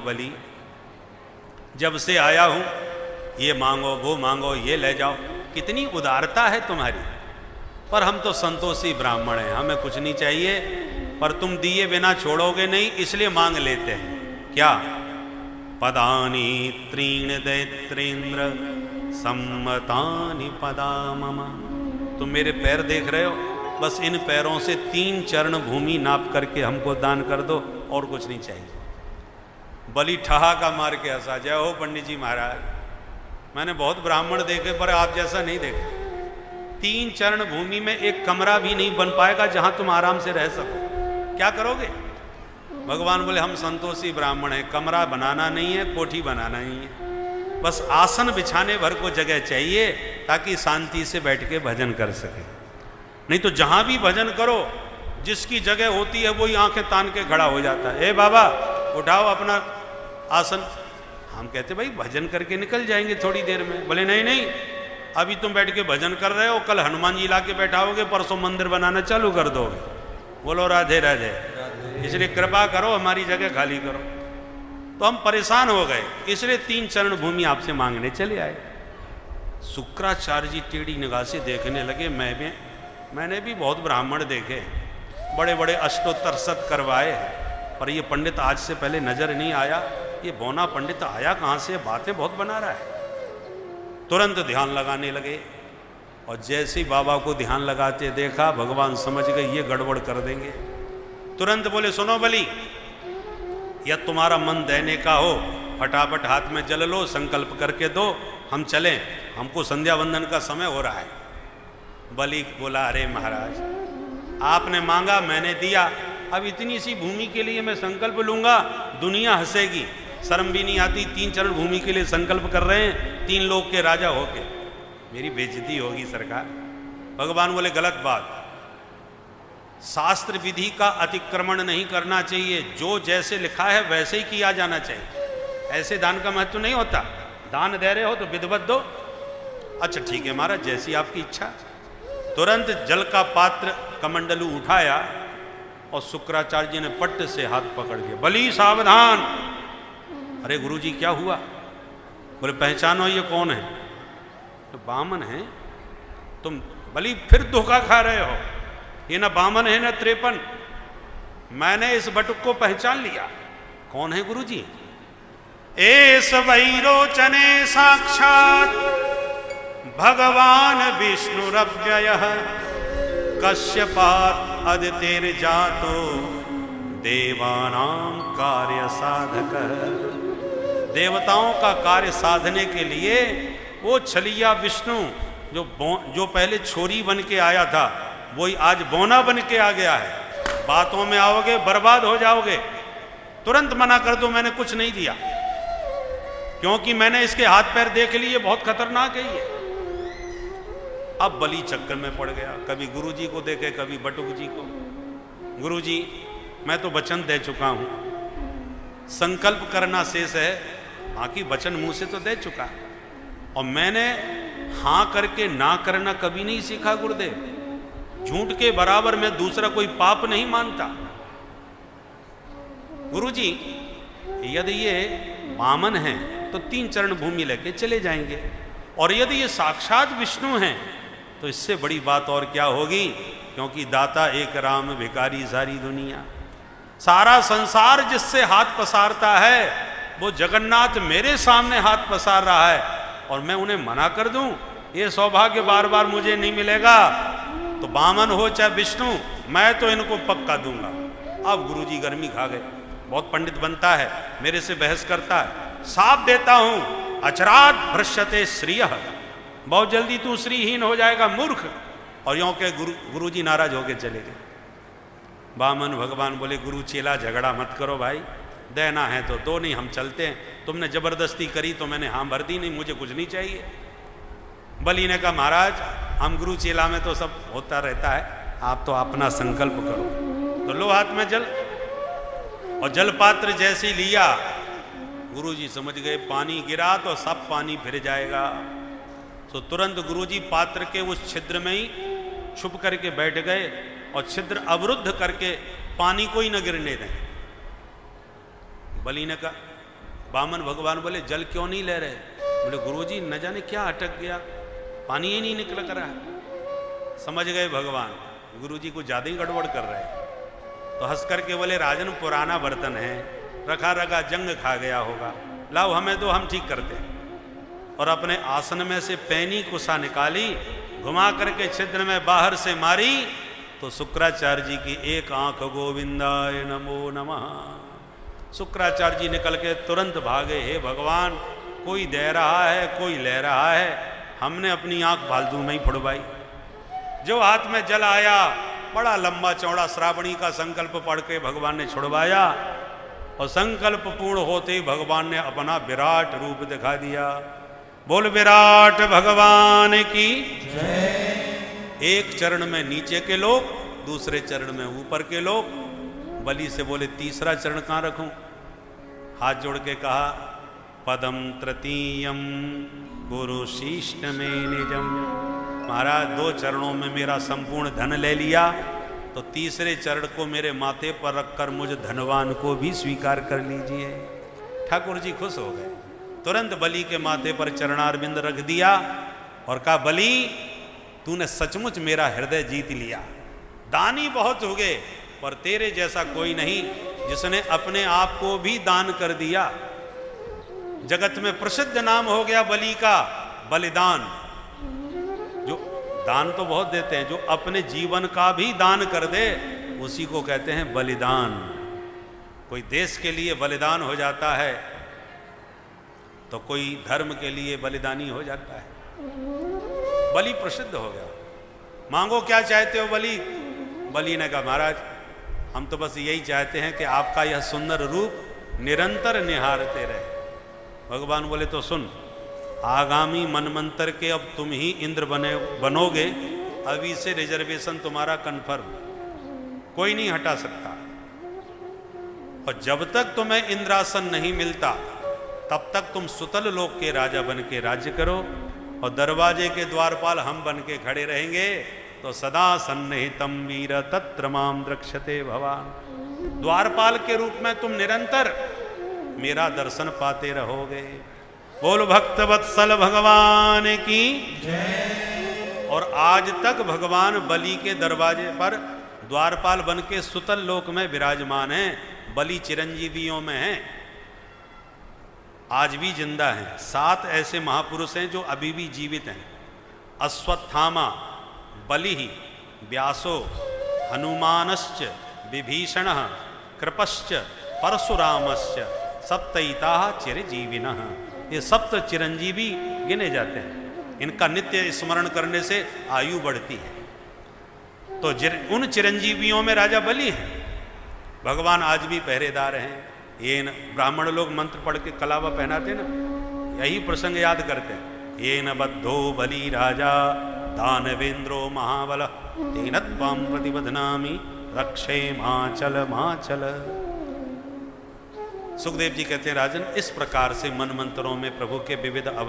बलि, जब से आया हूं ये मांगो वो मांगो ये ले जाओ, कितनी उदारता है तुम्हारी। पर हम तो संतोषी ब्राह्मण हैं, हमें कुछ नहीं चाहिए, पर तुम दिए बिना छोड़ोगे नहीं, इसलिए मांग लेते हैं। क्या? पदानी त्रीण दैत्रेन्द्र सम्मतानि पदा मम। तुम मेरे पैर देख रहे हो, बस इन पैरों से 3 चरण भूमि नाप करके हमको दान कर दो, और कुछ नहीं चाहिए। बलि ठहाका मार के हंसा। जय हो पंडित जी महाराज, मैंने बहुत ब्राह्मण देखे पर आप जैसा नहीं देखा। 3 चरण भूमि में एक कमरा भी नहीं बन पाएगा जहां तुम आराम से रह सको, क्या करोगे? भगवान बोले हम संतोषी ब्राह्मण हैं, कमरा बनाना नहीं है, कोठी बनाना नहीं है, बस आसन बिछाने भर को जगह चाहिए ताकि शांति से बैठ के भजन कर सके। नहीं तो जहां भी भजन करो, जिसकी जगह होती है वही आंखें तान के खड़ा हो जाता है। ए बाबा उठाओ अपना आसन। हम कहते भाई भजन करके निकल जाएंगे थोड़ी देर में। बोले नहीं नहीं, अभी तुम बैठ के भजन कर रहे हो, कल हनुमान जी ला के बैठाओगे, परसों मंदिर बनाना चालू कर दोगे। बोलो राधे राधे, इसलिए कृपा करो हमारी जगह खाली करो। तो हम परेशान हो गए, इसलिए 3 चरण भूमि आपसे मांगने चले आए। शुक्राचार्य जी टेढ़ी निगाह से देखने लगे। मैंने भी बहुत ब्राह्मण देखे, बड़े बड़े अष्टोत्तर शत करवाए, पर ये पंडित आज से पहले नजर नहीं आया। ये बौना पंडित आया कहाँ से, बातें बहुत बना रहा है। तुरंत ध्यान लगाने लगे, और जैसे ही बाबा को ध्यान लगाते देखा, भगवान समझ गए ये गड़बड़ कर देंगे। तुरंत बोले सुनो बलि, या तुम्हारा मन देने का हो, फटाफट हाथ में जल लो, संकल्प करके दो, हम चलें, हमको संध्या वंदन का समय हो रहा है। बलि बोला अरे महाराज, आपने मांगा मैंने दिया, अब इतनी सी भूमि के लिए मैं संकल्प लूंगा, दुनिया हंसेगी, शर्म भी नहीं आती। 3 चरण भूमि के लिए संकल्प कर रहे हैं 3 लोग के राजा होके, मेरी बेइज्जती होगी सरकार। भगवान बोले गलत बात, शास्त्र विधि का अतिक्रमण नहीं करना चाहिए, जो जैसे लिखा है वैसे ही किया जाना चाहिए। ऐसे दान का महत्व नहीं होता, दान दे रहे हो तो विधिवत दो। अच्छा ठीक है महाराज, जैसी आपकी इच्छा। तुरंत जल का पात्र कमंडलू उठाया और शुक्राचार्य जी ने पट्ट से हाथ पकड़ दिया। बलि सावधान। अरे गुरुजी क्या हुआ? बोले पहचानो ये कौन है? तो बामन है। तुम बलि फिर धोखा खा रहे हो, ये ना बामन है ना 53। मैंने इस बटुक को पहचान लिया। कौन है गुरुजी? एस वैरोचने साक्षात भगवान विष्णुरव्ययः कश्यपात् अदितिर्जातो देवानां कार्य साधकः। देवताओं का कार्य साधने के लिए वो छलिया विष्णु जो पहले छोरी बन के आया था, वही आज बौना बन के आ गया है। बातों में आओगे बर्बाद हो जाओगे। तुरंत मना कर दो, मैंने कुछ नहीं दिया, क्योंकि मैंने इसके हाथ पैर देख लिए, बहुत खतरनाक है ये। अब बलि चक्कर में पड़ गया, कभी गुरुजी को देखे कभी बटुक जी को। गुरुजी मैं तो वचन दे चुका हूं, संकल्प करना शेष है, बाकी वचन मुंह से तो दे चुका, और मैंने हां करके ना करना कभी नहीं सीखा गुरुदेव। झूठ के बराबर मैं दूसरा कोई पाप नहीं मानता। गुरुजी यदि ये वामन है तो 3 चरण भूमि लेके चले जाएंगे, और यदि ये साक्षात विष्णु हैं तो इससे बड़ी बात और क्या होगी, क्योंकि दाता एक राम भिखारी सारी दुनिया। सारा संसार जिससे हाथ पसारता है वो जगन्नाथ मेरे सामने हाथ पसार रहा है, और मैं उन्हें मना कर दूं, ये सौभाग्य बार बार मुझे नहीं मिलेगा। तो बामन हो चाहे विष्णु, मैं तो इनको पक्का दूंगा। अब गुरुजी गर्मी खा गए, बहुत पंडित बनता है, मेरे से बहस करता है। साफ देता हूं, अचरात भ्रश्यते श्रियः, बहुत जल्दी तू श्रीहीन हो जाएगा मूर्ख। और यों के गुरुजी नाराज होके चले गए। बामन भगवान बोले गुरु चेला झगड़ा मत करो भाई, देना है तो दो, नहीं हम चलते हैं। तुमने जबरदस्ती करी तो मैंने हाँ भर दी, नहीं मुझे कुछ नहीं चाहिए। बलि ने कहा महाराज हम गुरु चेला में तो सब होता रहता है, आप तो अपना संकल्प करो। तो लो हाथ में जल, और जल पात्र जैसे लिया, गुरुजी समझ गए पानी गिरा तो सब पानी फिर जाएगा। तो तुरंत गुरुजी पात्र के उस छिद्र में ही छुप करके बैठ गए, और छिद्र अवरुद्ध करके पानी को ही न गिरने दें। बलि ने कहा बामन भगवान बोले जल क्यों नहीं ले रहे? बोले गुरुजी न जाने क्या अटक गया, पानी ही नहीं निकल कर रहा। समझ गए भगवान गुरुजी को ज़्यादा ही गड़बड़ कर रहे हैं। तो हंस करके बोले राजन पुराना बर्तन है, रखा रखा जंग खा गया होगा, लाओ हमें दो, हम ठीक करते हैं। और अपने आसन में से पैनी कुसा निकाली, घुमा करके छिद्र में बाहर से मारी, तो शुक्राचार्य जी की एक आंख गोविंदाय नमो नमः। शुक्राचार्य जी निकल के तुरंत भागे, हे भगवान कोई दे रहा है कोई ले रहा है, हमने अपनी आंख फालतू में ही फुड़वाई। जो हाथ में जल आया, बड़ा लंबा चौड़ा श्रावणी का संकल्प पढ़ के भगवान ने छुड़वाया, और संकल्प पूर्ण होते ही भगवान ने अपना विराट रूप दिखा दिया। बोल विराट भगवान की जय। एक चरण में नीचे के लोग, दूसरे चरण में ऊपर के लोग। बलि से बोले तीसरा चरण कहाँ रखूं? हाथ जोड़ के कहा पदम तृतीयम गुरु शीष्ट में निजम। महाराज 2 चरणों में मेरा संपूर्ण धन ले लिया, तो तीसरे चरण को मेरे माथे पर रखकर मुझ धनवान को भी स्वीकार कर लीजिए। ठाकुर जी खुश हो गए, तुरंत बलि के माथे पर चरणारविंद रख दिया और कहा बलि तूने सचमुच मेरा हृदय जीत लिया। दानी बहुत हो गए पर तेरे जैसा कोई नहीं जिसने अपने आप को भी दान कर दिया। जगत में प्रसिद्ध नाम हो गया बलि का, बलिदान। जो दान तो बहुत देते हैं, जो अपने जीवन का भी दान कर दे उसी को कहते हैं बलिदान। कोई देश के लिए बलिदान हो जाता है तो कोई धर्म के लिए बलिदानी हो जाता है। बलि प्रसिद्ध हो गया। मांगो क्या चाहते हो बलि? बलि ने कहा महाराज हम तो बस यही चाहते हैं कि आपका यह सुंदर रूप निरंतर निहारते रहे। भगवान बोले तो सुन, आगामी मनमंत्र के अब तुम ही इंद्र बनोगे, अभी से रिजर्वेशन तुम्हारा कन्फर्म, कोई नहीं हटा सकता। और जब तक तुम्हें इंद्रासन नहीं मिलता तब तक तुम सुतल लोक के राजा बन के राज्य करो, और दरवाजे के द्वारपाल हम बन के खड़े रहेंगे, तो सदा सन्निहितम वीर तत्र माम द्रक्ष्यते भवान। द्वारपाल के रूप में तुम निरंतर मेरा दर्शन पाते रहोगे। बोल भक्त वत्सल भगवान की जय। और आज तक भगवान बलि के दरवाजे पर द्वारपाल बन के सुतल लोक में विराजमान हैं। बलि चिरंजीवियों में हैं, आज भी जिंदा हैं। 7 ऐसे महापुरुष हैं जो अभी भी जीवित हैं। अश्वत्थामा, बलि, व्यासो, हनुमानश्च, विभीषणः, कृपश्च, परशुरामश्च, सप्तैता चिरजीविनः। ये सप्त चिरंजीवी गिने जाते हैं। इनका नित्य स्मरण करने से आयु बढ़ती है। तो उन चिरंजीवियों में राजा बलि हैं। भगवान आज भी पहरेदार हैं। ये ब्राह्मण लोग मंत्र पढ़ के कलावा पहनाते ना, यही प्रसंग याद करते हैं। ये न बद्धो बलि राजा दानवेंद्रो महाबल तेन त्वां प्रतिबध्नामि रक्षे माचल माचल। सुखदेव जी कहते हैं राजन, इस प्रकार से मन मंत्रों में प्रभु के विविध अवतार